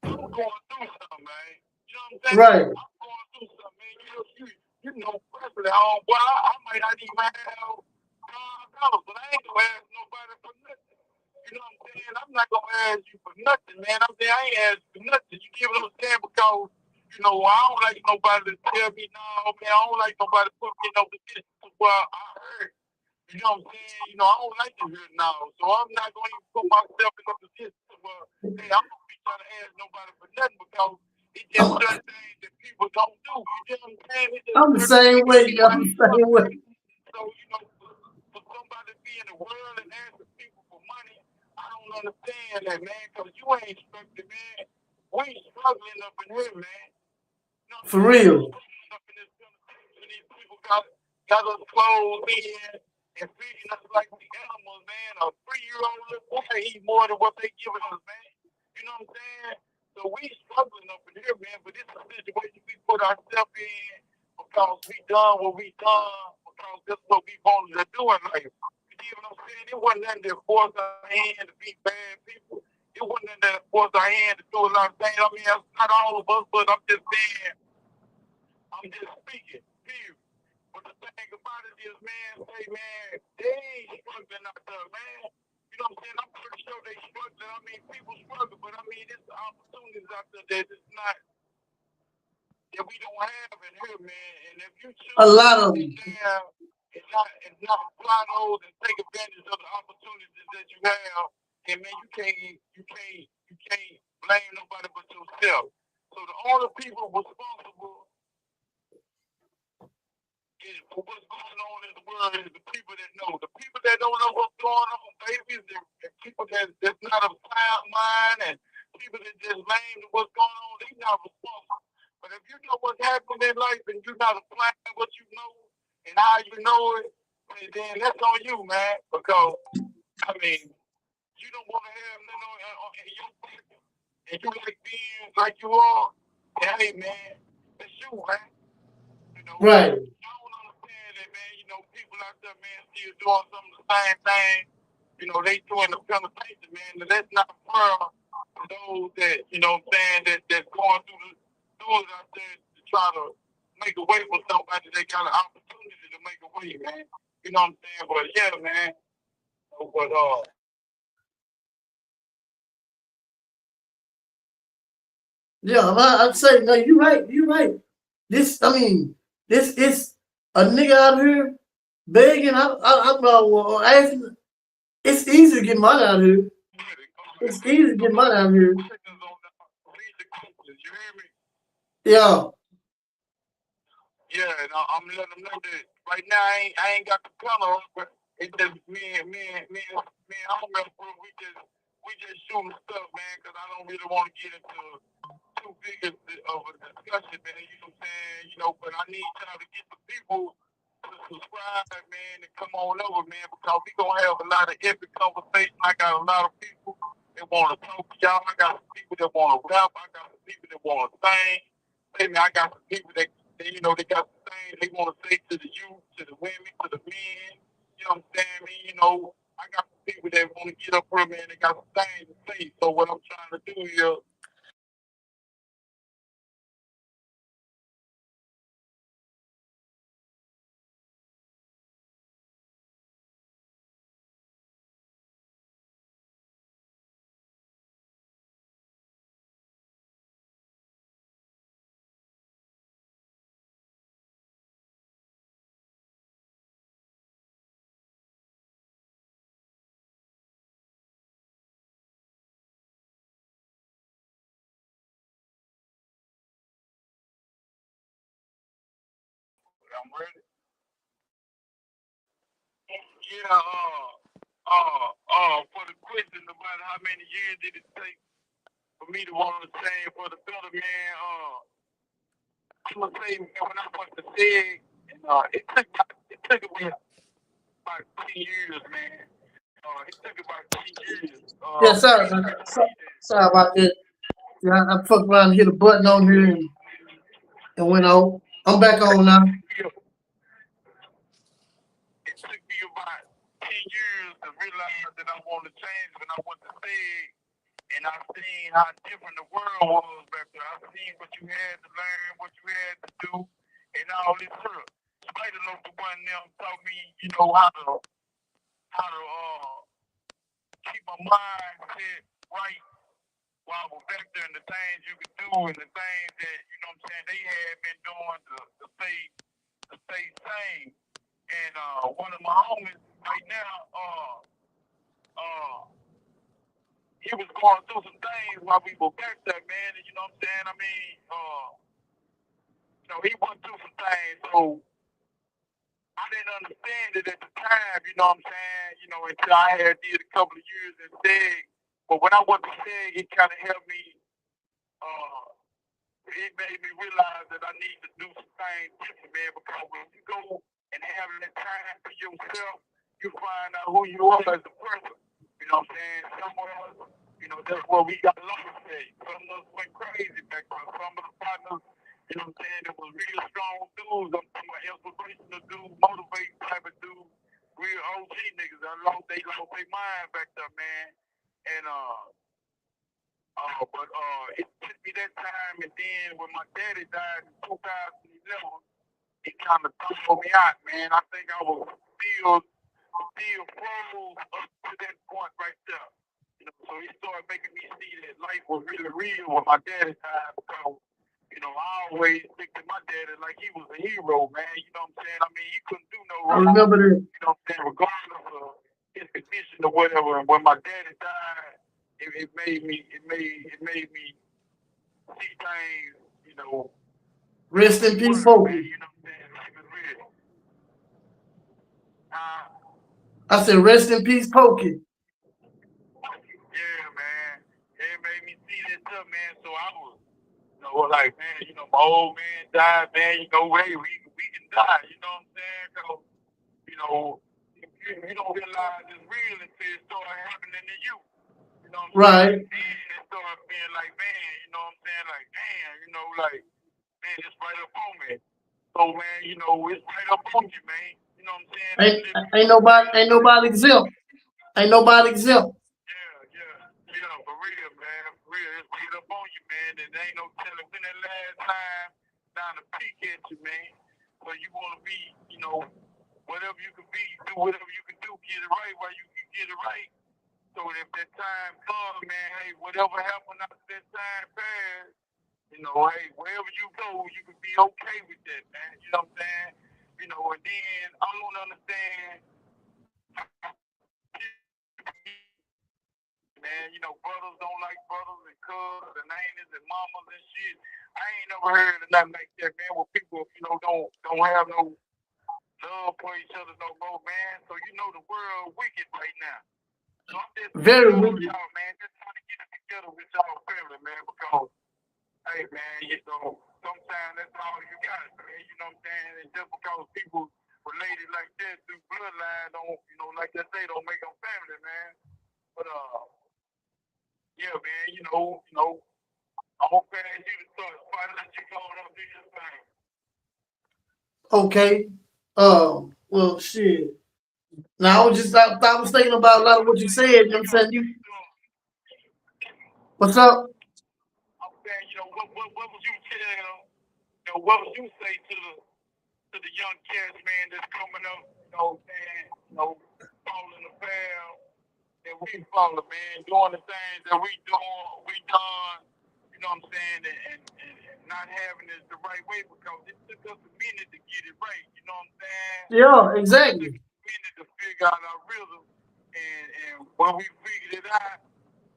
I'm going through something, man. You know what I'm saying? Right. I'm going through something, man. You know personally, boy, I might not even have $5, but I ain't gonna ask nobody for nothing. You know what I'm saying? I'm not gonna ask you for nothing, man. I'm saying I ain't ask you for nothing. You get what I'm saying? Because, you know, I don't like nobody to tell me, no, man, I don't like nobody to put me in no position where I hurt. You know what I'm saying? You know, I don't like to hear now. So I'm not going to put myself in a position where, hey, I'm going to be trying to ask nobody for nothing because it's just certain things that people don't do. You know what I'm saying? I'm the same way. I'm the same way. So, you know, for somebody to be in the world and asking people for money, I don't understand that, man, because you ain't struggling, man. We ain't struggling up in here, man. You know, for real. up in this country, these people got us clothes in and feeding us like we animals, man. A 3-year-old little boy eat more than what they giving us, man. You know what I'm saying? So we struggling up in here, man, but this is a situation we put ourselves in because we done what we done, because this is what we wanted to do in life. You see what I'm saying? It wasn't nothing that forced our hand to be bad people. It wasn't nothing that forced our hand to do a lot of things. I mean, that's not all of us, but I'm just saying, I'm just speaking, period. But the thing about it is, man, say, man, they ain't struggling out there, man. You know what I'm saying? I'm pretty sure they struggling. I mean, people struggle, but I mean, there's opportunities out there that it's not, that we don't have in here, man. And if you choose A lot of them. and not apply those and take advantage of the opportunities that you have, and man, you can't blame nobody but yourself. So the only people responsible for what's going on in the world is the people that know. The people that don't know what's going on, babies, and people that's not of sound mind, and people that just lame to what's going on, they're not responsible. But if you know what's happening in life and you're not applying what you know and how you know it, then that's on you, man. Because, I mean, you don't want to have nothing in your pocket, and you like being like you are, and hey, man, it's you, man. You know, right. I don't understand that, man. You know, people out there, man, still doing some of the same thing. You know, they doing the penetration, man. And that's not fair to those that, you know what I'm saying, that's going through the doors out there to try to make a way for somebody that got an opportunity to make a way, man. You know what I'm saying? But yeah, man. But yeah, I'd say no. You're right. You're right. This, I mean, this is a nigga out here begging. I'm asking. It's easy to get money out here. It's easy to get money out here. you hear me? Yeah. Yeah, and I'm letting them know that right now I ain't got the color, but it's just me and I don't remember, we just shooting stuff, man, because I don't really want to get into too big of a discussion, man. You know what I'm saying? You know, but I need y'all to get the people to subscribe, man, and come on over, man, because we gonna have a lot of epic conversation. I got a lot of people that want to talk to y'all. I got some people that want to rap. I got some people that want to sing. Maybe I got some people that you know, they got some things they want to say to the youth, to the women, to the men. You know what I'm saying? I mean, you know, I got some people that want to get up here, man. They got some things to say. So what I'm trying to do here. I'm ready. Yeah, for the question about how many years did it take for me to want to change for the better, man, I'm gonna say, man, when I went to SEG, it took me about 10 years, man. It took about 10 years. Yeah. Sorry about that. Yeah, I fucked around and hit a button on here and went off. I'm back on now. It took me about 10 years to realized that I wanted to change when I went to SEG, and I seen how different the world was back there. I seen what you had to learn, what you had to do, and all this stuff. SPIDALOC, the one them taught me, you know, how to keep my mind set right while I was back there, and the things you could do and the things that, you know what I'm saying, they had been doing to stay sane. And one of my homies right now, he was going through some things while we were back there, man, and you know what I'm saying? I mean, you know, he went through some things, so I didn't understand it at the time, you know what I'm saying? You know, until I had did a couple of years in SEG. But when I went to SEG, it kind of helped me, it made me realize that I need to do some things different, man, because when you go and have that time for yourself, you find out who you are as a person. You know what I'm saying? Somewhere else, you know, that's where we got lost at. Some of us went crazy back then. Some of the partners, you know what I'm saying, that was real strong dudes. I'm talking about inspirational dudes, motivating type of dudes, real OG niggas. They lost their mind back there, man. And but it took me that time, and then when my daddy died in 2011, it kind of threw me out, man. I think I was still froze up to that point right there. You know, so he started making me see that life was really real when my daddy died, because, you know, I always looked at my daddy like he was a hero, man. You know what I'm saying? I mean, he couldn't do no wrong. I remember that. You know what I'm saying? Regardless of his condition or whatever. And when my daddy died, it made me see things, you know. Rest in peace, Pokey. You know what I'm saying? Life is real. I said, rest in peace, Pokey. Yeah, man. It made me see that stuff, man. So I was, you know, like, man, you know, my old man died, man. You know, hey, we can die. You know what I'm saying? Because, you know, you don't realize it's real until it starts happening to you. You know what I'm saying? And it started being like, man, you know what I'm saying? Like, damn, you know, like, man, it's right up on me. So, man, you know, it's right up on you, man. You know what I'm saying? Ain't nobody exempt. Ain't nobody exempt. Yeah, for real, man. For real, it's right up on you, man. And there ain't no telling when that last time down to peek at you, man. So you want to be, you know, whatever you can be, do whatever you can do, get it right while you can get it right. So if that time comes, man, hey, whatever happened after that time passed, you know, hey, wherever you go, you can be okay with that, man. You know what I'm saying? You know, and then I don't understand, man, you know, brothers don't like brothers and cousins and aunties and mamas and shit. I ain't never heard of nothing like that, man, where people, you know, don't have no love for each other no more, man. So you know the world wicked right now. So I'm just very wicked, y'all, man. Just trying to get it together with y'all family, man, because, hey, man, you know, sometimes that's all you got, man. You know what I'm saying? And just because people related like that through bloodline don't, you know, like they say, don't make them family, man. But yeah, man, you know, I'm gonna pass you the thought. Spider, let you go and do your thing. Okay. Well, shit. Now I was thinking about a lot of what you said. You know what I'm saying? What's up? I'm saying, you know, what would you tell? You know, what would you say to the young cats, man, that's coming up? You know, saying, you know, following the path that we follow, man, doing the things that we done. You know what I'm saying? And not having it the right way, because it took us a minute to get it right. You know what I'm saying? Yeah, exactly. It took us a minute to figure out our rhythm, and when we figured it out,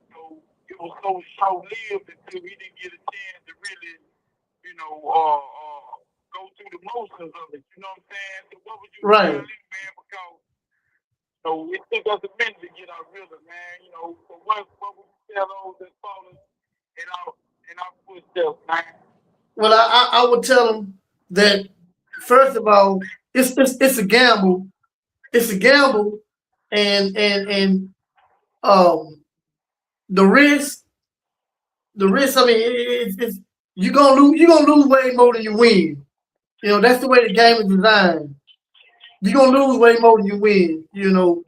you know, it was so short-lived until we didn't get a chance to really, you know, go through the motions of it. You know what I'm saying? So what would you tell them, man? Because, you know, it took us a minute to get our rhythm, man. You know, so what would you tell those that follow in our footsteps, man? Well, I would tell them that, first of all, it's a gamble. It's a gamble, and the risk. I mean, it's you're gonna lose way more than you win. You know, that's the way the game is designed. You're gonna lose way more than you win. You know,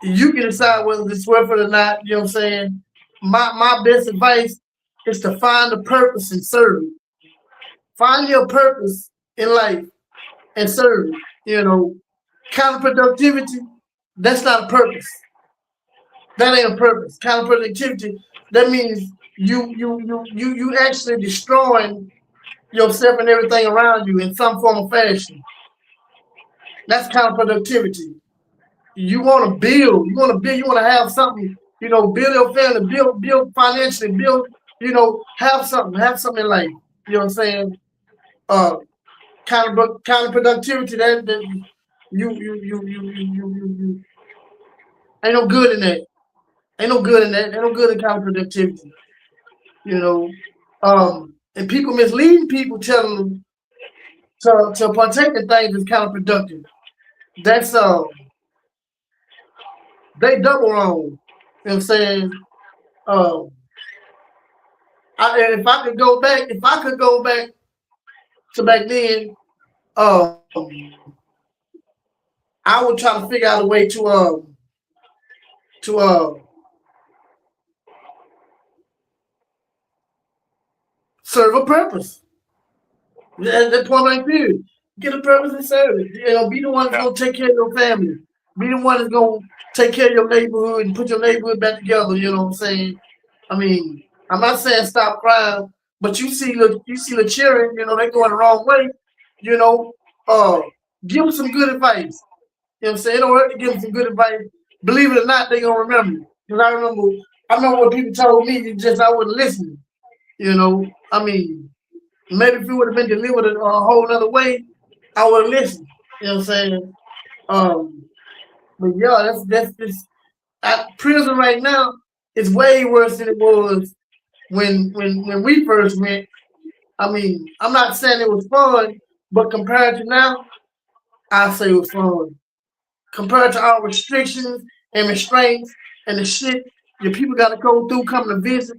You can decide whether it's worth it or not. You know what I'm saying? My best advice is to find a purpose and serve it. Find your purpose in life and serve it. You know, counterproductivity, that's not a purpose. That ain't a purpose. Counterproductivity, that means you actually destroying yourself and everything around you in some form or fashion. That's counterproductivity. You want to build. You want to build. You want to have something. You know, build your family. Build financially. Build. You know, have something. Have something in life. You know what I'm saying? Counterproductivity. That you ain't no good in that. Ain't no good in that. Ain't no good in counterproductivity. You know, and people misleading people, telling them to partake in things is counterproductive. That's they double wrong. You know what I'm saying? If I could go back to back then, I would try to figure out a way to serve a purpose. At that point right there, get a purpose and serve it. You know, be the one that's gonna take care of your family. Be the one that's gonna take care of your neighborhood and put your neighborhood back together. You know what I'm saying? I mean, I'm not saying stop crime, but you see the children, you know, they going the wrong way. You know, give them some good advice. You know what I'm saying? It don't hurt to give them some good advice. Believe it or not, they gonna remember. Because I remember what people told me, I wouldn't listen. You know, I mean, maybe if it would have been delivered a whole other way, I would have listened. You know what I'm saying? But yeah, that's prison right now is way worse than it was when we first went. I mean, I'm not saying it was fun, but compared to now, I say it was fun. Compared to our restrictions and restraints and the shit your people got to go through coming to visit,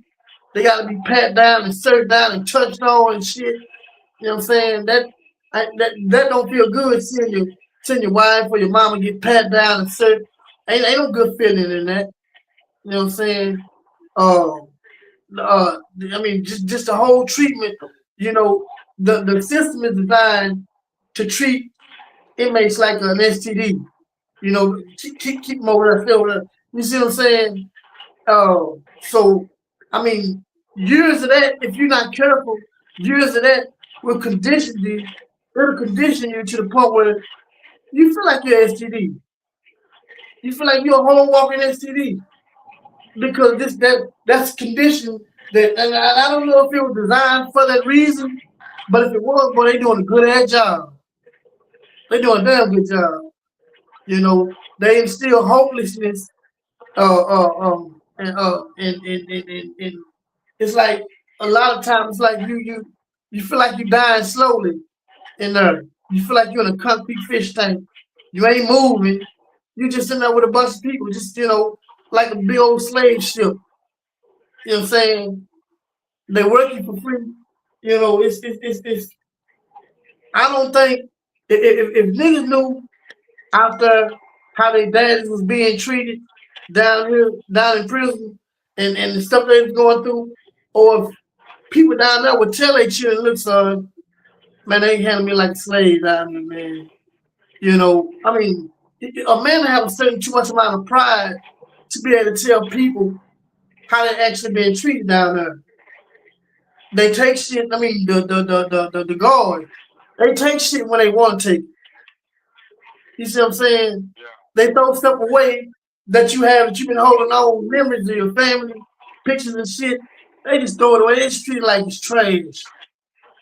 they got to be pat down and searched down and touched on and shit. You know what I'm saying? That don't feel good seeing your wife or your mama get pat down and searched. Ain't no good feeling in that. You know what I'm saying? I mean, just the whole treatment. You know, the system is designed to treat inmates like an STD. You know, keep them over there. You see what I'm saying? So, I mean, years of that, if you're not careful, years of that will condition you. It'll condition you to the point where you feel like you're STD. You feel like you're a whole walking STD because that's conditioned. And I don't know if it was designed for that reason, but if it was, boy, they doing a good ass job. They doing a damn good job. You know, they instill hopelessness. And it's like a lot of times, it's like you feel like you're dying slowly in there. You feel like you're in a concrete fish tank. You ain't moving. You just in there with a bunch of people, just, you know, like a big old slave ship. You know what I'm saying? They working for free. You know, it's I don't think if niggas knew after how their daddies was being treated down in prison and the stuff they was going through, or if people down there would tell their children, look, son, man, they handle me like a slave down there, man. You know, I mean, a man have a certain too much amount of pride to be able to tell people how they actually being treated down there. They take shit. I mean, the guard, they take shit when they want to take it. You see what I'm saying? Yeah. They throw stuff away that you've been holding on, memories of your family, pictures and shit. They just throw it away. They just treat it like it's trash.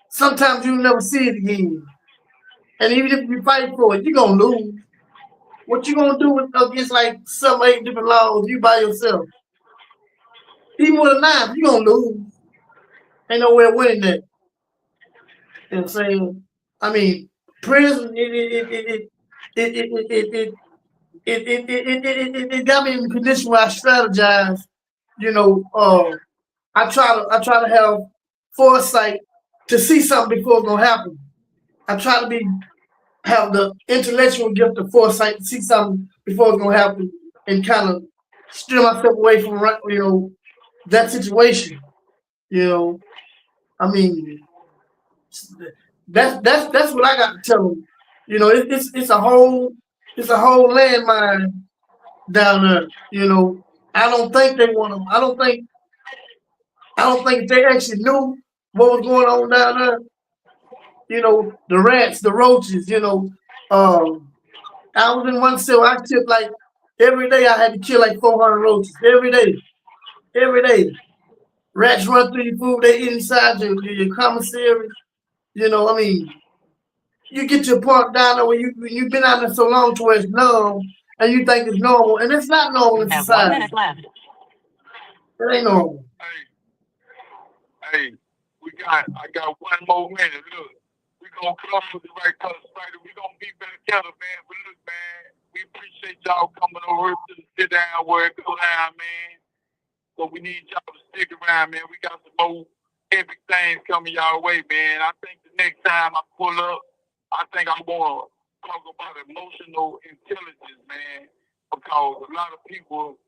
Sometimes you'll never see it again. And even if you fight for it, you're gonna lose. What you gonna do against like 7 or 8 different laws, you by yourself? Even with a knife, you're gonna lose. Ain't no way of winning that. You know what I'm saying? I mean, prison, it got me in the condition where I strategize. You know, I try to have foresight to see something before it's gonna happen. I try to have the intellectual gift of foresight to see something before it's gonna happen. and kind of steer myself away from, you know, that situation. You know, I mean, that's what I got to tell them. You know, it's a whole landmine down there. You know, I don't think they want to. I don't think if they actually knew what was going on down there. You know, the rats, the roaches. You know, I was in one cell. I killed like every day. I had to kill like 400 roaches every day. Every day, rats run through your food. They eat inside your commissary. You know, I mean, you get to a point down there where you've been out there so long to where it's numb, and you think it's normal, and it's not normal in society. 1 minute left. It ain't normal. Hey, I got 1 more minute. Look, we gonna come with the right color spider. We gonna be better together, man. But look, man, we appreciate y'all coming over to the sit down where it go down, man. So we need y'all to stick around, man. We got some more heavy things coming y'all way, man. I think the next time I pull up, I think I'm gonna talk about emotional intelligence, man, because a lot of people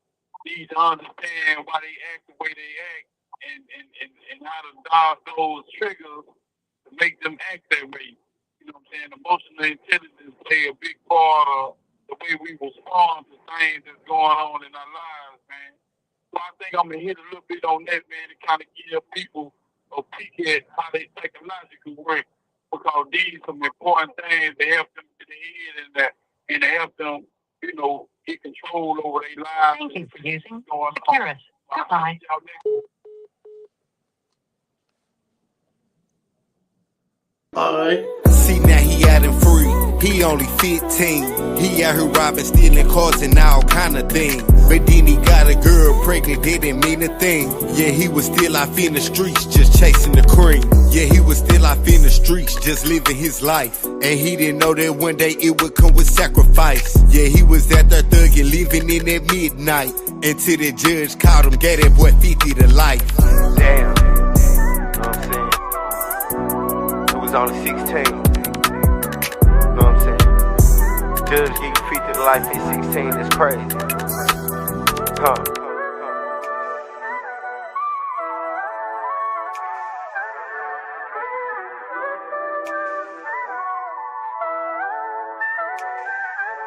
need to understand why they act the way they act and how to dodge those triggers to make them act that way. You know what I'm saying? Emotional intelligence play a big part of the way we respond to things that's going on in our lives, man. So I think I'm going to hit a little bit on that, man, to kind of give people a peek at how they psychologically work, because these are some important things to help them get ahead and to help them, you know, get control over their lives. Thank you for using Securus. Goodbye. All right. See, now he out and free. He only 15. He out here robbing, stealing cars and all kind of things. But then he got a girl pregnant, didn't mean a thing. Yeah, he was still out in the streets, just chasing the cream. Yeah, he was still out in the streets, just living his life. And he didn't know that one day it would come with sacrifice. Yeah, he was out there thugging, living in at midnight. Until the judge caught him, gave that boy 50 to life. Damn. Know what I'm saying? He was only 16. Know what I'm saying? Judge give you 50 to life at 16, that's crazy. Huh.